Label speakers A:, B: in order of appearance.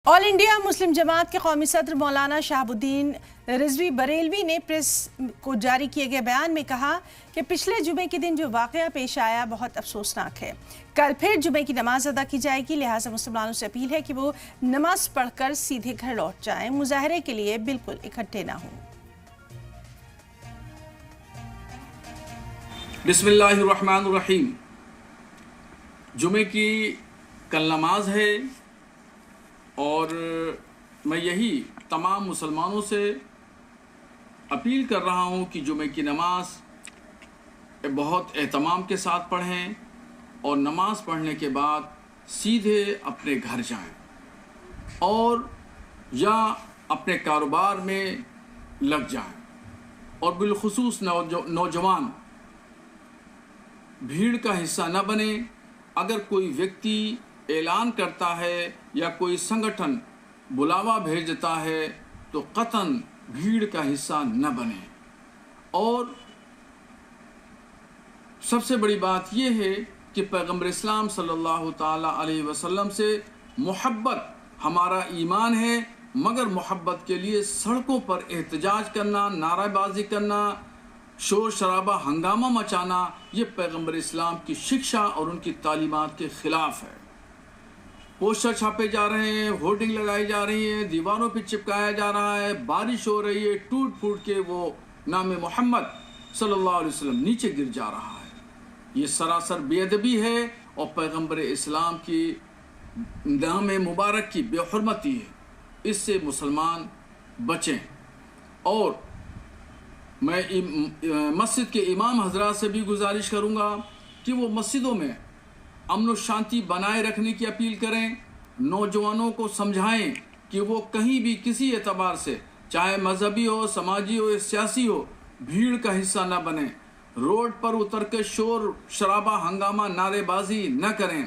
A: آل India Muslim جماعت کے قومی صدر مولانا شہاب الدین رضوی بریلوی نے پریس کو جاری کیے گئے بیان میں کہا کہ پچھلے جمعے کے دن جو واقعہ پیش آیا بہت افسوسناک ہے۔ کل پھر جمعے کی نماز ادا کی جائے گی، لہٰذا مسلمانوں سے اپیل ہے کہ وہ نماز پڑھ کر سیدھے گھر لوٹ جائیں، مظاہرے کے لیے بالکل اکٹھے نہ ہوں۔
B: بسم اللہ الرحمن الرحیم۔ جمعے کی کل نماز ہے اور میں یہی تمام مسلمانوں سے اپیل کر رہا ہوں کہ جمعے کی نماز بہت اہتمام کے ساتھ پڑھیں اور نماز پڑھنے کے بعد سیدھے اپنے گھر جائیں اور یا اپنے کاروبار میں لگ جائیں، اور بالخصوص نوجوان بھیڑ کا حصہ نہ بنیں۔ اگر کوئی ویکتی اعلان کرتا ہے یا کوئی سنگٹھن بلاوا بھیجتا ہے تو قطعاً بھیڑ کا حصہ نہ بنیں۔ اور سب سے بڑی بات یہ ہے کہ پیغمبر اسلام صلی اللہ تعالیٰ علیہ وسلم سے محبت ہمارا ایمان ہے، مگر محبت کے لیے سڑکوں پر احتجاج کرنا، نعرہ بازی کرنا، شور شرابہ ہنگامہ مچانا، یہ پیغمبر اسلام کی شکشا اور ان کی تعلیمات کے خلاف ہے۔ پوسٹر چھاپے جا رہے ہیں، ہورڈنگ لگائی جا رہی ہیں، دیواروں پہ چپکایا جا رہا ہے، بارش ہو رہی ہے، ٹوٹ پھوٹ کے وہ نام محمد صلی اللہ علیہ وسلم نیچے گر جا رہا ہے۔ یہ سراسر بے ادبی ہے اور پیغمبر اسلام کی نام مبارک کی بے حرمتی ہے۔ اس سے مسلمان بچیں۔ اور میں مسجد کے امام حضرات سے بھی گزارش کروں گا کہ وہ مسجدوں میں امن و شانتی بنائے رکھنے کی اپیل کریں، نوجوانوں کو سمجھائیں کہ وہ کہیں بھی کسی اعتبار سے، چاہے مذہبی ہو، سماجی ہو یا سیاسی ہو، بھیڑ کا حصہ نہ بنیں، روڈ پر اتر کے شور شرابہ ہنگامہ نعرے بازی نہ کریں۔